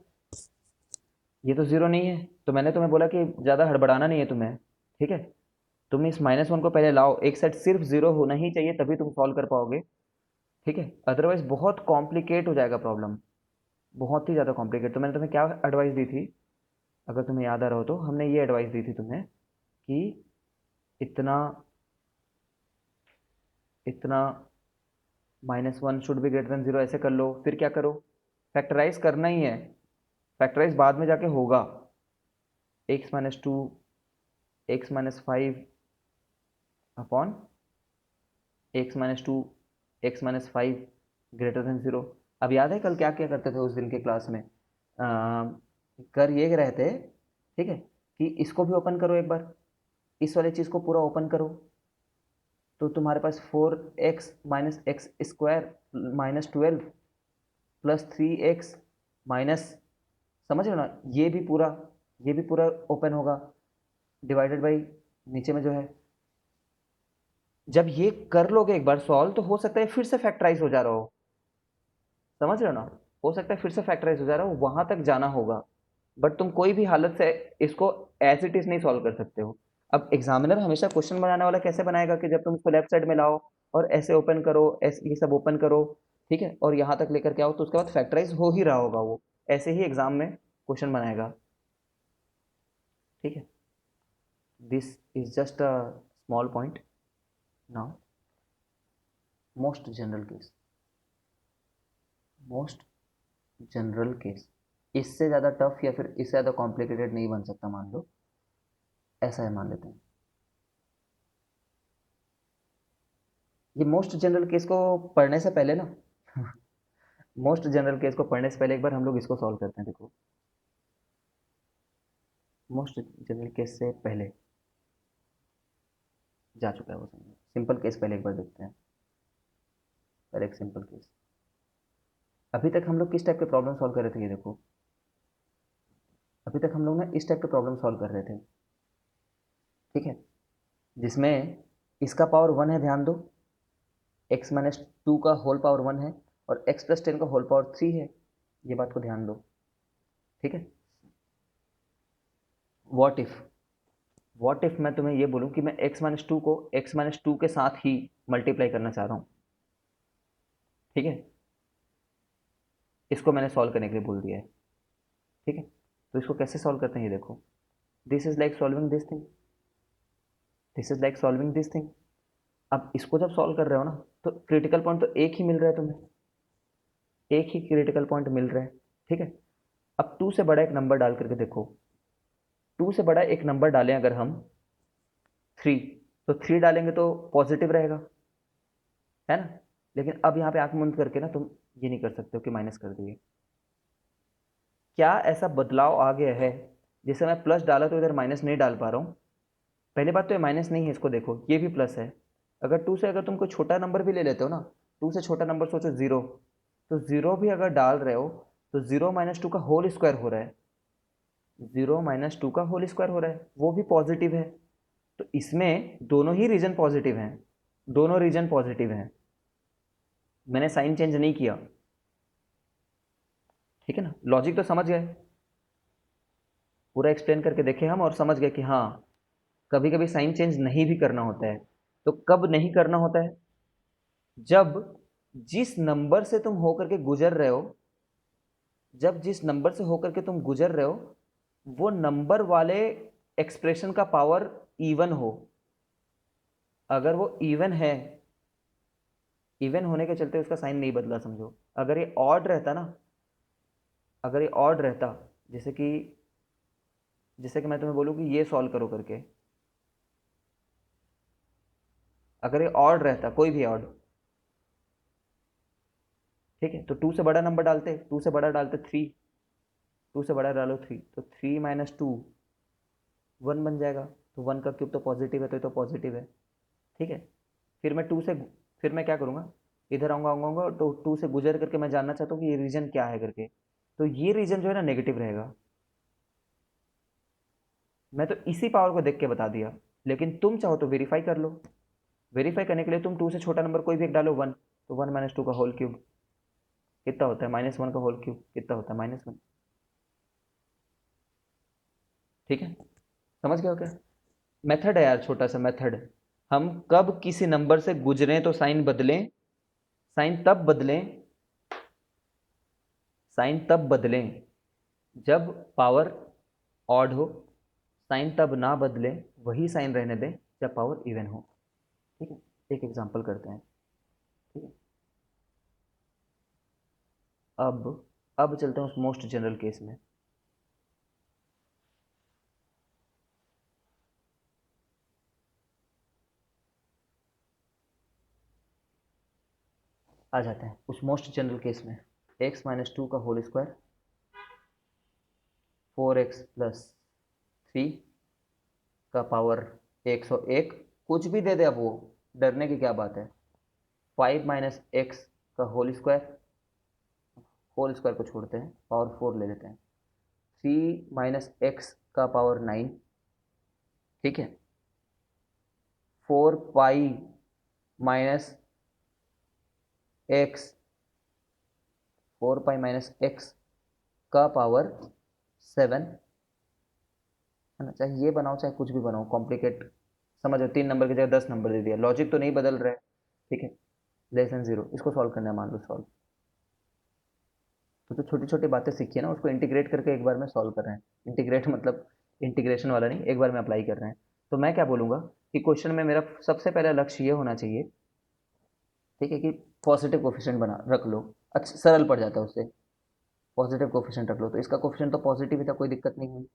ये तो ज़ीरो नहीं है, तो मैंने तुम्हें बोला कि ज़्यादा हड़बड़ाना नहीं है तुम्हें, ठीक है। तुम इस -1 को पहले लाओ, एक साइड सिर्फ ज़ीरो होना ही चाहिए, तभी तुम सॉल्व कर पाओगे, ठीक है। अदरवाइज बहुत कॉम्प्लिकेट हो जाएगा प्रॉब्लम, बहुत ही ज़्यादा कॉम्प्लिकेट। तो मैंने तुम्हें क्या एडवाइस दी थी, अगर तुम्हें याद आ रहा हो तो, हमने ये एडवाइस दी थी तुम्हें कि इतना इतना -1 should be greater than zero, ऐसे कर लो, फिर क्या करो, फैक्टराइज करना ही है, फैक्टराइज बाद में जाके होगा, x-2 x-5 upon x-2 x-5 greater than zero. अब याद है कल क्या क्या करते थे उस दिन के क्लास में? कर ये रहे थे, ठीक है, कि इसको भी ओपन करो एक बार, इस वाले चीज़ को पूरा ओपन करो, तो तुम्हारे पास 4x minus x square -12 plus 3x minus, समझ रहे हो ना, ये भी पूरा ओपन होगा, डिवाइडेड बाई नीचे में जो है। जब ये कर लोगे एक बार सॉल्व, तो हो सकता है फिर से फैक्टराइज हो जा रहा हो, समझ रहे हो ना, हो सकता है फिर से फैक्टराइज हो जा रहा हो, वहां तक जाना होगा, बट तुम कोई भी हालत से इसको एज इट इज नहीं सॉल्व कर सकते हो। अब एग्जामिनर हमेशा क्वेश्चन बनाने वाला कैसे बनाएगा कि जब तुम इसको लेफ्ट साइड में लाओ और ऐसे ओपन करो, ऐसे ये सब ओपन करो, ठीक है, और यहाँ तक लेकर के आओ, तो उसके बाद फैक्टराइज हो ही रहा होगा वो, ऐसे ही एग्जाम में क्वेश्चन बनाएगा, ठीक है। This is just a small point. Now most general case, most general case, इससे ज़्यादा टफ या फिर इससे ज़्यादा कॉम्प्लिकेटेड नहीं बन सकता, मान लो, ऐसा है, मान लेते हैं। ये मोस्ट जनरल केस को पढ़ने से पहले ना मोस्ट जनरल केस को पढ़ने से पहले एक बार हम लोग इसको सॉल्व करते हैं, देखो, मोस्ट जनरल केस से पहले जा चुका है वो समझ, सिंपल केस पहले एक बार देखते हैं, पहले एक सिंपल केस। अभी तक हम लोग किस टाइप के प्रॉब्लम सॉल्व कर रहे थे, ये देखो, अभी तक हम लोग ना इस टाइप के प्रॉब्लम सॉल्व कर रहे थे, ठीक है, जिसमें इसका पावर 1 है, ध्यान दो, x-2 का होल पावर 1 है, और x+10 का होल पावर 3 है, ये बात को ध्यान दो, ठीक है। व्हाट इफ, व्हाट इफ मैं तुम्हें ये बोलूं कि मैं x-2 को x-2 के साथ ही मल्टीप्लाई करना चाह रहा हूं, ठीक है, इसको मैंने सॉल्व करने के लिए बोल दिया है, ठीक है। तो इसको कैसे सॉल्व करते हैं, ये देखो, this is like solving this thing, this is like solving this thing. अब इसको जब सॉल्व कर रहे हो ना, तो क्रिटिकल पॉइंट तो एक ही मिल रहा है तुम्हें, एक ही क्रिटिकल पॉइंट मिल रहा है, ठीक है। अब टू से बड़ा एक नंबर डाल करके देखो, टू से बड़ा एक नंबर डालें अगर हम, थ्री, तो थ्री डालेंगे तो पॉजिटिव रहेगा, है ना। लेकिन अब यहाँ पे आंख बंद करके ना तुम ये नहीं कर सकते हो कि माइनस कर दिए, क्या ऐसा बदलाव आ गया है, जैसे मैं प्लस डाला तो इधर माइनस नहीं डाल पा रहा हूँ। पहली बात तो ये माइनस नहीं है, इसको देखो, ये भी प्लस है। अगर टू से अगर तुम कोई छोटा नंबर भी ले लेते हो ना, टू से छोटा नंबर सोचो जीरो, तो जीरो भी अगर डाल रहे हो, तो जीरो माइनस टू का होल स्क्वायर हो रहा है, जीरो माइनस टू का होल स्क्वायर हो रहा है, वो भी पॉजिटिव है। तो इसमें दोनों ही रीजन पॉजिटिव हैं, दोनों रीजन पॉजिटिव हैं, मैंने साइन चेंज नहीं किया, ठीक है ना, लॉजिक तो समझ गए, पूरा एक्सप्लेन करके देखे हम और समझ गए कि हाँ, कभी कभी साइन चेंज नहीं भी करना होता है। तो कब नहीं करना होता है, जब जिस नंबर से तुम होकर के गुजर रहे हो, जब जिस नंबर से होकर के तुम गुजर रहे हो, वो नंबर वाले एक्सप्रेशन का पावर इवन हो। अगर वो इवन है, इवन होने के चलते उसका साइन नहीं बदला समझो। अगर ये ऑड रहता ना, अगर ये ऑड रहता, जैसे कि जैसे कि मैं तुम्हें बोलूँ कि ये सॉल्व करो करके, अगर ये ऑड रहता, कोई भी ऑड, ठीक है, तो टू से बड़ा नंबर डालते, टू से बड़ा डालते थ्री, 2 से बड़ा डालो 3, तो 3 माइनस 2 1 बन जाएगा। तो 1 का क्यूब तो पॉजिटिव है, तो ये तो पॉजिटिव है। ठीक है, फिर मैं 2 से, फिर मैं क्या करूँगा, इधर आऊँगा तो 2 से गुजर करके मैं जानना चाहता हूँ कि ये रीजन क्या है करके। तो ये रीजन जो है ना नेगेटिव रहेगा। मैं तो इसी पावर को देख के बता दिया, लेकिन तुम चाहो तो वेरीफाई कर लो। वेरीफाई करने के लिए तुम 2 से छोटा नंबर कोई भी एक डालो 1, तो 1 माइनस 2 का होल क्यूब कितना होता है, -1 का होल क्यूब कितना होता है, -1। ठीक है, समझ गए हो क्या? मेथड है यार, छोटा सा मेथड। हम कब किसी नंबर से गुजरें तो साइन बदलें, साइन तब बदलें, साइन तब बदलें जब पावर ऑड हो, साइन तब ना बदलें, वही साइन रहने दें जब पावर इवन हो। ठीक है, एक एग्जांपल करते हैं। ठीक है, अब चलते हैं उस मोस्ट जनरल केस में। आ जाते हैं उस मोस्ट जनरल केस में। x माइनस 2 का होल स्क्वायर, 4x प्लस 3 का पावर 101, कुछ भी दे दे, अब वो डरने की क्या बात है। 5 माइनस एक्स का होल स्क्वायर को छोड़ते हैं, पावर 4 ले लेते हैं। 3 माइनस एक्स का पावर 9। ठीक है, 4 pi minus x, 4 pi minus x का पावर 7, है ना। चाहे ये बनाओ चाहे कुछ भी बनाओ, कॉम्प्लिकेट समझो, 3 नंबर की जगह 10 नंबर दे दिया, लॉजिक तो नहीं बदल रहा है। ठीक है, लेस देन 0 इसको सॉल्व करना है, मान लो सॉल्व। तो जो छोटी छोटी बातें सीखी है ना, उसको इंटीग्रेट करके एक बार में सॉल्व कर रहे हैं। इंटीग्रेट मतलब इंटीग्रेशन वाला नहीं, एक बार में अप्लाई कर रहे हैं। तो मैं क्या बोलूँगा कि क्वेश्चन में मेरा सबसे पहला लक्ष्य ये होना चाहिए, ठीक है, कि पॉजिटिव कोफिशिएंट बना रख लो। अच्छा, सरल पड़ जाता है उससे। पॉजिटिव कोफिशिएंट रख लो, तो इसका कोफिशिएंट तो पॉजिटिव ही था, कोई दिक्कत नहीं हुई।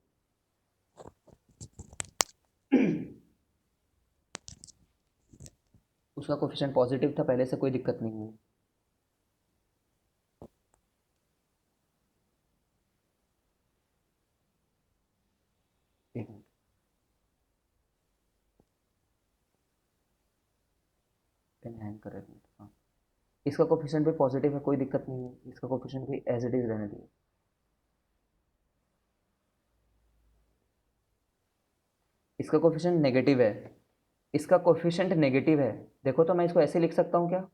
उसका कोफिशिएंट पॉजिटिव था पहले से, कोई दिक्कत नहीं हुई। एक मिनट, पेन हैंग कर रहा है। हाँ, इसका कोफिशिएंट भी पॉजिटिव है, कोई दिक्कत नहीं है, इसका कोफिशिएंट भी एज इट इज रहने दीजिए। इसका कोफिशिएंट नेगेटिव है, इसका कोफिशिएंट नेगेटिव है। देखो तो मैं इसको ऐसे लिख सकता हूँ क्या,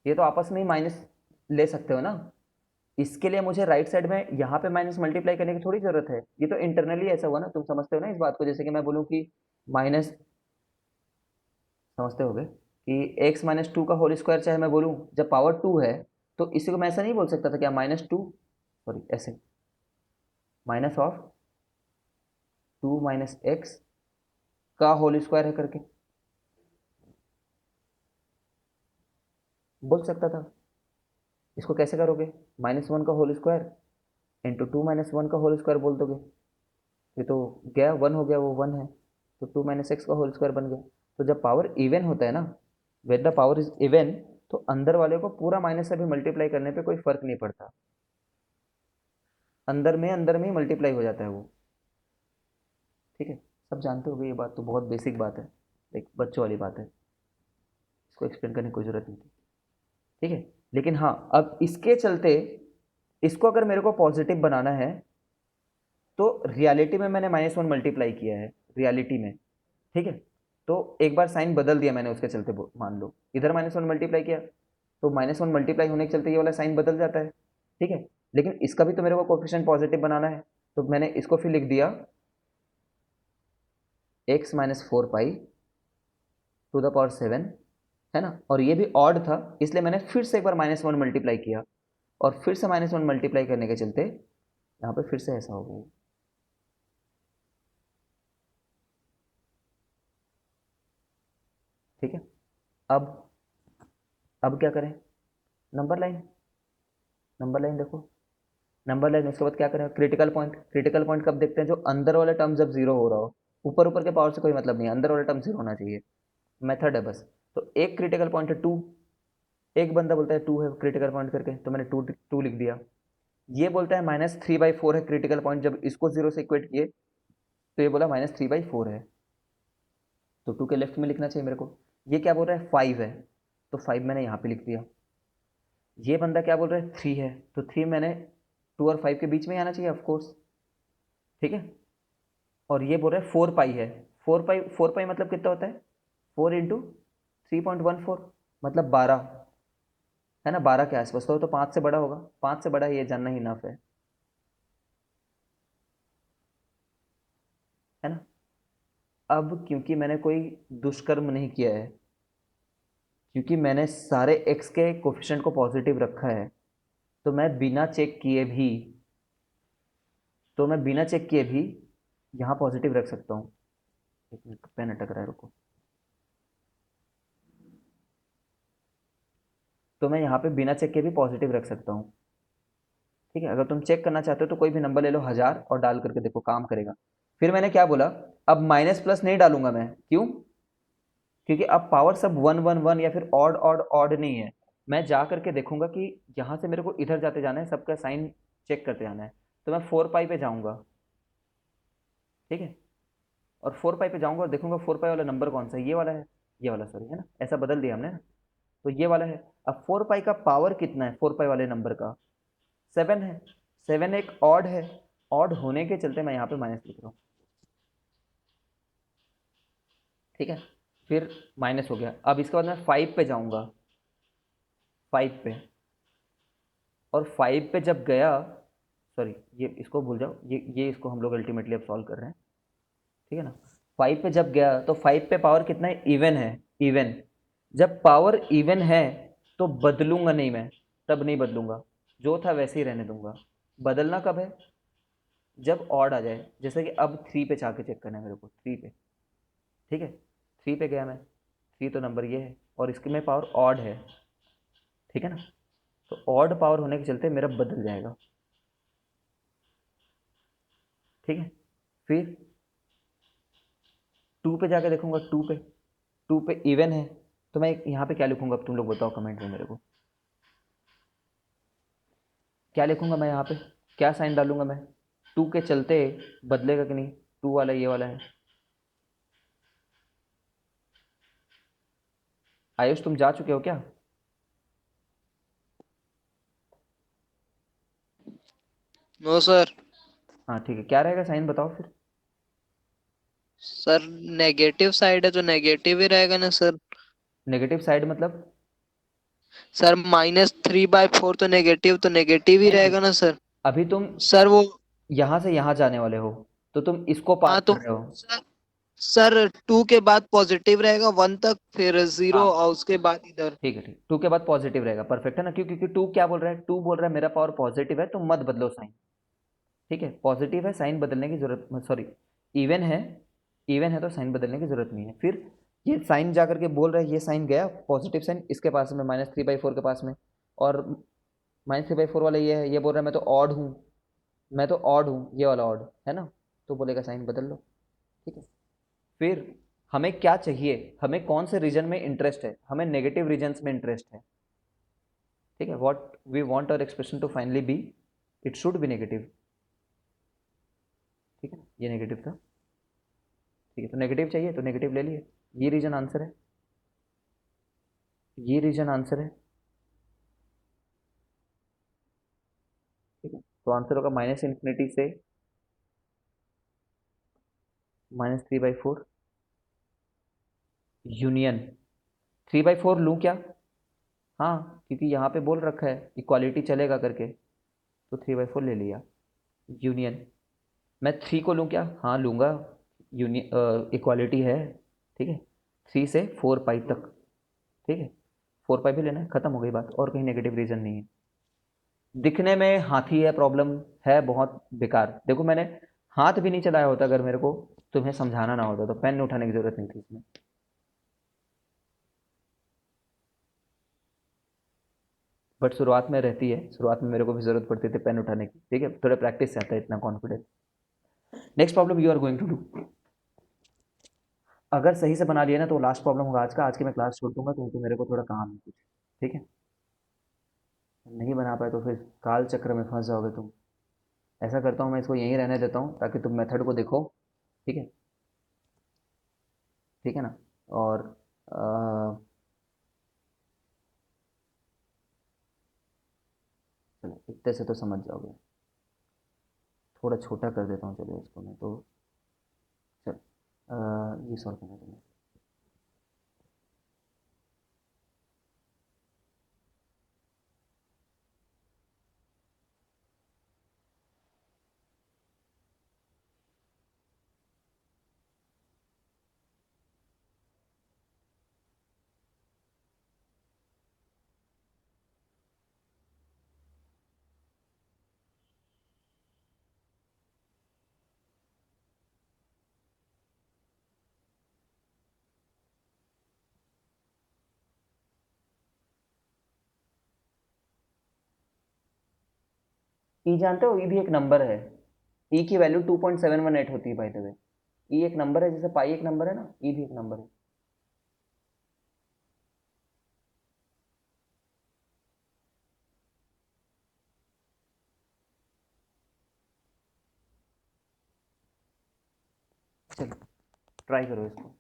ये तो आपस में ही माइनस ले सकते हो ना। इसके लिए मुझे राइट साइड में यहाँ पे माइनस मल्टीप्लाई करने की थोड़ी जरूरत है, ये तो इंटरनली ऐसा हुआ ना, तुम समझते हो ना इस बात को। जैसे कि मैं बोलूँ कि माइनस, समझते होगे कि x-2 का होल स्क्वायर, चाहे मैं बोलूँ जब पावर 2 है, तो इसी को मैं ऐसा नहीं बोल सकता था क्या, -2, सॉरी ऐसे, माइनस ऑफ 2 माइनस एक्स का होल स्क्वायर है करके बोल सकता था। इसको कैसे करोगे, -1 का होल स्क्वायर इंटू 2 - 1 का होल स्क्वायर बोल दोगे। ये तो गया 1 हो गया, वो 1 है, तो 2 - x का होल स्क्वायर बन गया। तो जब पावर इवन होता है ना, when the power is even, तो अंदर वाले को पूरा माइनस से भी मल्टीप्लाई करने पे कोई फर्क नहीं पड़ता, अंदर में ही मल्टीप्लाई हो जाता है वो। ठीक है, सब जानते हो ये बात, तो बहुत बेसिक बात है, एक बच्चों वाली बात है, इसको एक्सप्लेन करने की कोई ज़रूरत नहीं थी। ठीक है, लेकिन हाँ, अब इसके चलते इसको अगर मेरे को पॉजिटिव बनाना है, तो रियलिटी में मैंने -1 मल्टीप्लाई किया है, रियलिटी में। ठीक है, तो एक बार साइन बदल दिया मैंने उसके चलते, मान लो इधर -1 मल्टीप्लाई किया, तो -1 मल्टीप्लाई होने के चलते ये वाला साइन बदल जाता है। ठीक है, लेकिन इसका भी तो मेरे को कोफिशिएंट पॉजिटिव बनाना है, तो मैंने इसको फिर लिख दिया x-4 pi to the power 7, है ना। और ये भी ऑड था, इसलिए मैंने फिर से एक बार -1 मल्टीप्लाई किया, और फिर से -1 मल्टीप्लाई करने के चलते यहाँ पे फिर से ऐसा हो गया। ठीक है, अब अब क्या करें, नंबर लाइन, नंबर लाइन देखो, नंबर लाइन, उसके बाद क्या करें, क्रिटिकल पॉइंट। क्रिटिकल पॉइंट कब देखते हैं, जो अंदर वाला टर्म जब जीरो हो रहा हो। ऊपर ऊपर के पावर से कोई मतलब नहीं है, अंदर वाला टर्म जीरो होना चाहिए, मेथड है बस। तो एक क्रिटिकल पॉइंट है 2, एक बंदा बोलता है 2 है क्रिटिकल पॉइंट करके, तो मैंने 2 2 लिख दिया। ये बोलता है -3/4 है क्रिटिकल पॉइंट, जब इसको 0 से इक्वेट किए तो ये बोला -3/4 है, तो 2 के लेफ्ट में लिखना चाहिए मेरे को। ये क्या बोल रहा है 5 है, तो 5 मैंने यहाँ पे लिख दिया। ये बंदा क्या बोल रहा है 3 है, तो 3 मैंने 2 और 5 के बीच में ही आना चाहिए ऑफ कोर्स, ठीक है। और ये बोल रहा है 4 पाई है, 4 पाई मतलब कितना होता है 4 इंटू 3.14 मतलब 12 है ना, 12 के आसपास, तो 5 से बड़ा होगा, 5 से बड़ा ये जानना ही इनफ है ना। अब क्योंकि मैंने कोई दुष्कर्म नहीं किया है, क्योंकि मैंने सारे एक्स के कोफिशिएंट को पॉजिटिव रखा है, तो मैं बिना चेक किए भी यहाँ पॉजिटिव रख सकता हूँ। एक मिनट पेन अटक रहा है, रुको। तो मैं यहाँ पे बिना चेक के भी पॉजिटिव रख सकता हूँ, ठीक है। अगर तुम चेक करना चाहते हो तो कोई भी नंबर ले लो 1000 और डाल करके देखो काम करेगा। फिर मैंने क्या बोला, अब माइनस प्लस नहीं डालूंगा मैं, क्यों? क्योंकि अब पावर सब 1 1 1 या फिर ऑड ऑड ऑड नहीं है। मैं जा करके देखूंगा कि यहाँ से मेरे को इधर जाते जाना है, सबका साइन चेक करते जाना है, तो मैं 4 पाई पे जाऊंगा, ठीक है। और 4 पाई पे जाऊंगा और देखूंगा 4 पाई वाला नंबर कौन सा है, ये वाला है, ये वाला सॉरी, है ना, ऐसा बदल दिया हमने ना, तो ये वाला है। अब 4 पाई का पावर कितना है 4 पाई वाले नंबर का, 7 है। 7 एक ऑड है, ऑड होने के चलते मैं यहाँ पे माइनस लिख रहा हूँ, ठीक है। फिर माइनस हो गया। अब इसके बाद मैं 5 पे जाऊंगा, 5 पे, और 5 पे जब गया, सॉरी ये इसको भूल जाओ, ये इसको हम लोग अल्टीमेटली अब सॉल्व कर रहे हैं, ठीक है ना। 5 पे जब गया तो 5 पे पावर कितना है, इवन है, इवन। जब पावर इवन है तो बदलूंगा नहीं मैं, तब नहीं बदलूंगा, जो था वैसे ही रहने दूंगा। बदलना कब है, जब ऑड आ जाए, जैसे कि अब 3 पे जाके चेक करना है मेरे को, 3 पे, ठीक है। 3 पे गया मैं, 3 तो नंबर ये है और इसकी में पावर ऑड है, ठीक है ना। तो ऑड पावर होने के चलते मेरा बदल जाएगा, ठीक है। फिर 2 पे जाके देखूंगा, 2 पे इवन है, तो मैं यहाँ पे क्या लिखूंगा, अब तुम लोग बताओ कमेंट में मेरे को, क्या लिखूंगा मैं यहाँ पे, क्या साइन डालूंगा मैं, 2 के चलते बदलेगा कि नहीं, 2 वाला ये वाला है। आयुष तुम जा चुके हो क्या?
No sir.
हाँ ठीक है, क्या रहेगा साइन बताओ फिर।
सर नेगेटिव साइड है तो नेगेटिव ही रहेगा ना सर।
नेगेटिव साइड मतलब?
सर -3/4 तो नेगेटिव ही
नहीं नहीं,
रहेगा ना सर।
अभी तुम
सर वो,
यहाँ से यहाँ जाने वाले हो, तो तुम इसको पार
हाँ
कर
तो
रहे हो।
सर, सर 2 के बाद पॉजिटिव रहेगा 1 तक, फिर 0
हाँ
और उसके बाद इधर।
ठीक है, ठीक, 2 के बाद पॉजिटिव रहेगा, परफेक्ट है ना, क्यों? क्योंकि 2 क्या बोल रहा है, 2 बोल रहा है मेरा पावर पॉजिटिव है तो मत बदलो साइन, ठीक है। पॉजिटिव है, साइन बदलने की जरूरत, सॉरी इवन है, इवन है तो साइन बदलने की जरूरत नहीं है। फिर ये साइन जा करके बोल रहा है, ये साइन गया पॉजिटिव साइन इसके पास में -3/4 के पास में, और -3/4 वाला ये है, ये बोल रहा है मैं तो ऑड हूँ, मैं तो ऑड हूँ, ये वाला ऑड है ना, तो बोलेगा साइन बदल लो, ठीक है। फिर हमें क्या चाहिए, हमें कौन से रीजन में इंटरेस्ट है, हमें नेगेटिव रीजन्स में इंटरेस्ट है, ठीक है। What we want our expression to finally be, it should be negative, ठीक है। ये नेगेटिव था, ठीक है, तो नेगेटिव चाहिए तो नेगेटिव ले लिए, ये रीजन आंसर है, ये रीजन आंसर है, ठीक है। तो आंसर होगा -∞ से -3/4 यूनियन। 3/4 लूँ क्या? हाँ, क्योंकि यहाँ पे बोल रखा है इक्वालिटी चलेगा करके, तो 3/4 ले लिया। यूनियन, मैं 3 को लूँ क्या? हाँ लूँगा, यूनियन इक्वालिटी है, ठीक है। 3 से 4 पाई तक, ठीक है, 4 पाई भी लेना है, खत्म हो गई बात, और कहीं नेगेटिव रीजन नहीं है। दिखने में हाथी है, प्रॉब्लम है बहुत बेकार। देखो मैंने हाथ भी नहीं चलाया होता अगर मेरे को तुम्हें समझाना ना होता, तो पेन उठाने की जरूरत नहीं थी इसमें। बट शुरुआत में रहती है, शुरुआत में मेरे को भी जरूरत पड़ती थी पेन उठाने की, ठीक है, थोड़ा प्रैक्टिस से आता है इतना confidence. Next problem you are going to do, अगर सही से बना लिया ना तो लास्ट प्रॉब्लम होगा आज का, आज की मैं क्लास छोड़ दूंगा क्योंकि मेरे को थोड़ा काम है कुछ, ठीक है। नहीं बना पाए तो फिर काल चक्र में फंस जाओगे तुम। ऐसा करता हूँ, मैं इसको यहीं रहने देता हूँ ताकि तुम मेथड को देखो। ठीक है। ठीक है ना। और चलो इतने से तो समझ जाओगे। थोड़ा छोटा कर देता हूँ चलो इसको मैं तो। चल ये सॉल्व करना तुम्हें। ई जानते हो, ई भी एक नंबर है। ई की वैल्यू 2.718 होती है बाय द वे। ई एक नंबर है, जैसे पाई एक नंबर है ना, ई भी एक नंबर है। चलो ट्राई करो इसको।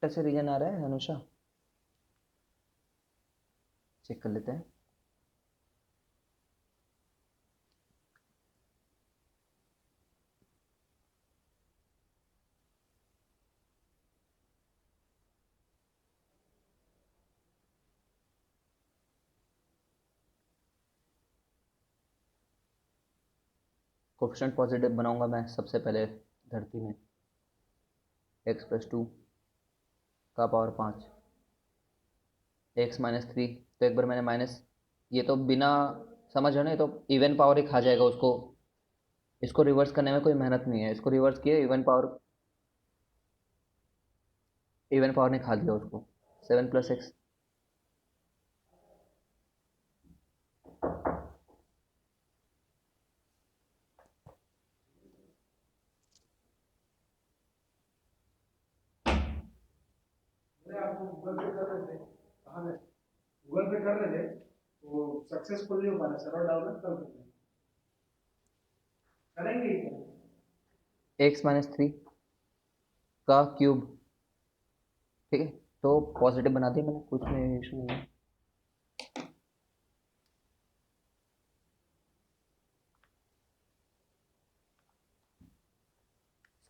छोटा सा रीजन आ रहा है अनुषा, चेक कर लेते हैं। कोफिशिएंट पॉजिटिव बनाऊंगा मैं सबसे पहले धरती में। x+2 का पावर 5, x-3। तो एक बार मैंने माइनस, ये तो बिना समझ है ना, ये तो इवन पावर ही खा जाएगा उसको। इसको रिवर्स करने में कोई मेहनत नहीं है, इसको रिवर्स किए इवन पावर ने खा लिया उसको। 7+x।
अरे आप गूगल पे कर रहे थे, कहाँ गए? गूगल पे कर रहे थे, वो सक्सेसफुल नहीं हो पा रहा, सर्वर डाउन है, कल करेंगे ही करेंगे।
x-3 का क्यूब। ठीक है। तो पॉजिटिव बना दिया मैंने, कुछ नहीं इशू नहीं है।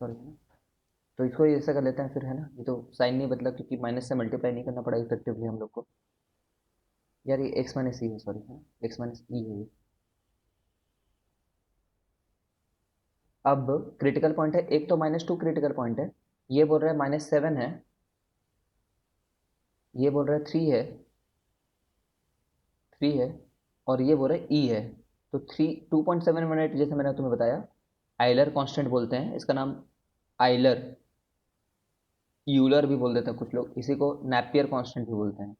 सॉरी, तो इसको ऐसा कर लेते हैं फिर, है ना, ये तो साइन नहीं बदला क्योंकि माइनस से मल्टीप्लाई नहीं करना पड़ा इफेक्टिवली हम लोग को। यार ये एक्स माइनस ई है, सॉरी, है एक्स माइनस ई है ये। अब क्रिटिकल पॉइंट है, एक तो -2 क्रिटिकल पॉइंट है, ये बोल रहा है -7 है, ये बोल रहा है 3 है, और ये बोल रहा है ई है। तो 2.718 जैसे मैंने तुम्हें बताया, आइलर कांस्टेंट बोलते हैं इसका नाम, आइलर, यूलर भी बोल देते हैं कुछ लोग, इसी को नैपियर कांस्टेंट भी बोलते हैं।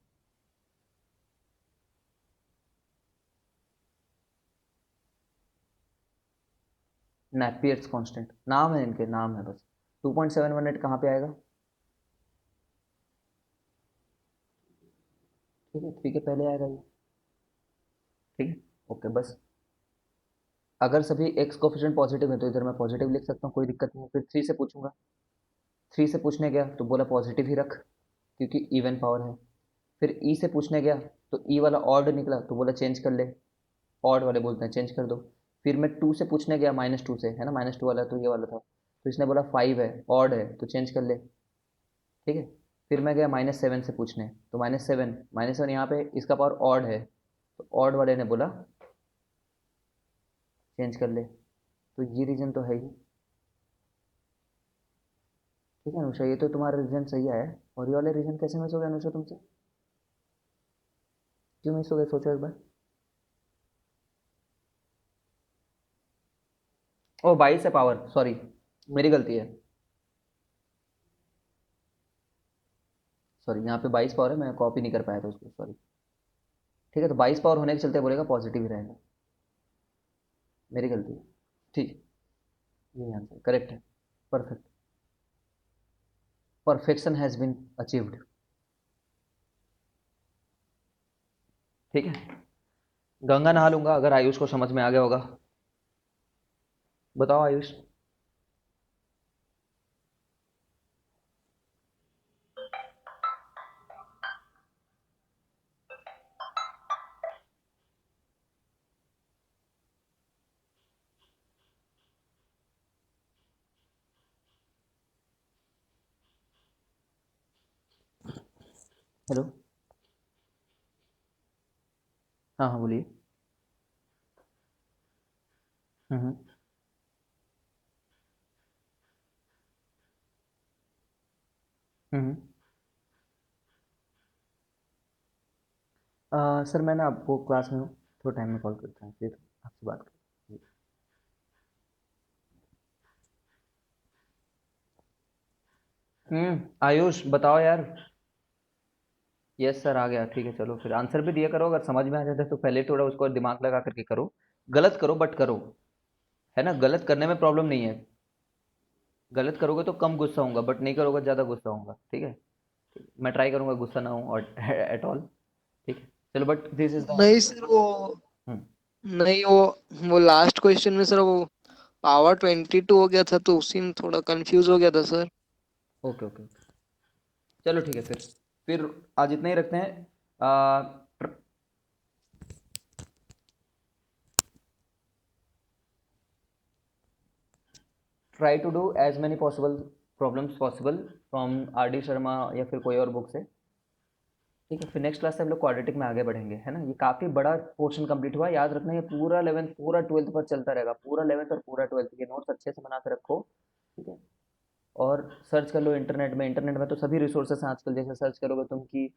नैपियर्स कांस्टेंट नाम है इनके, नाम है बस। 2.718 कहाँ पे आएगा? ठीक है, 3 के पहले आएगा ये। ठीक है, ओके, बस। अगर सभी एक्स कोफिशिएंट पॉजिटिव है तो इधर मैं पॉजिटिव लिख सकता हूँ, कोई दिक्कत नहीं है। फिर 3 से पूछूंगा, 3 से पूछने गया तो बोला पॉजिटिव ही रख क्योंकि इवन पावर है। फिर ई से पूछने गया तो ई वाला ऑड निकला तो बोला चेंज कर ले, ऑड वाले बोलते हैं चेंज कर दो। फिर मैं 2 से पूछने गया, -2 से, है ना, -2 वाला तो ये वाला था, तो इसने बोला 5 है, ऑड है, तो चेंज कर ले। ठीक है, फिर मैं गया -7 से पूछने, तो -7 यहाँ पे इसका पावर ऑड है, तो ऑड वाले ने बोला चेंज कर ले। तो ये रीजन तो है ही। ठीक है अनुषा, ये तो तुम्हारा रीजन सही आया, और ये वाले रीजन कैसे मिस हो गया अनुषा तुमसे? क्यों मिस हो गए, सोचो एक बार। ओ 22 है पावर, सॉरी, मेरी गलती है, सॉरी, यहाँ पे 22 पावर है, मैं कॉपी नहीं कर पाया था उसको, सॉरी। ठीक है, तो 22 पावर होने के चलते बोलेगा पॉजिटिव ही रहेगा, मेरी गलती है। ठीक है, ये आंसर करेक्ट है, perfect, perfection has been achieved. ठीक है, गंगा नहा लूंगा अगर आयुष को समझ में आ गया होगा। बताओ आयुष। हेलो। हाँ हाँ बोलिए। हम्म। हम्म। सर मैं ना आपको क्लास में हूँ, थोड़ा टाइम में कॉल करता हूँ, फिर आपसे बात करते हैं। आयुष बताओ यार। यस सर, आ गया, ठीक है, चलो फिर आंसर भी दिया करो, अगर समझ में आ जाता है तो पहले थोड़ा उसको दिमाग लगा करके करो। गलत करो बट करो, है ना, गलत करने में प्रॉब्लम नहीं है। गलत करोगे तो कम गुस्सा होऊंगा, बट नहीं करोगे ज़्यादा गुस्सा होऊंगा, ठीक है। मैं ट्राई करूंगा गुस्सा ना हो और एट ऑल। ठीक है, चलो, बट दिस इज द।
नहीं सर वो, नहीं वो लास्ट क्वेश्चन में सर वो पावर 22 हो गया था तो उसी में थोड़ा कंफ्यूज हो गया था सर।
ओके ओके, चलो ठीक है, फिर आज इतना ही रखते हैं। Try to do as many possible problems possible from RD Sharma या फिर कोई और बुक से। ठीक है, फिर नेक्स्ट क्लास से हम लोग क्वाड्रेटिक में आगे बढ़ेंगे, है ना। ये काफ़ी बड़ा पोर्शन कंप्लीट हुआ, याद रखना ये पूरा 11th पूरा 12th पर चलता रहेगा, पूरा 11th और पूरा 12th, ये नोट्स अच्छे से बना के रखो। ठीक है, और सर्च कर लो इंटरनेट में, इंटरनेट में तो सभी रिसोर्सेस हैं आजकल, जैसे सर्च करोगे तुम कि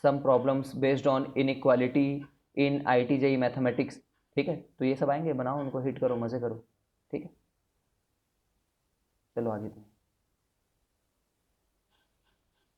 some problems based on inequality in IT JEE mathematics, ठीक है, तो ये सब आएंगे, बनाओ उनको, हिट करो, मज़े करो। ठीक है, चलो आगे।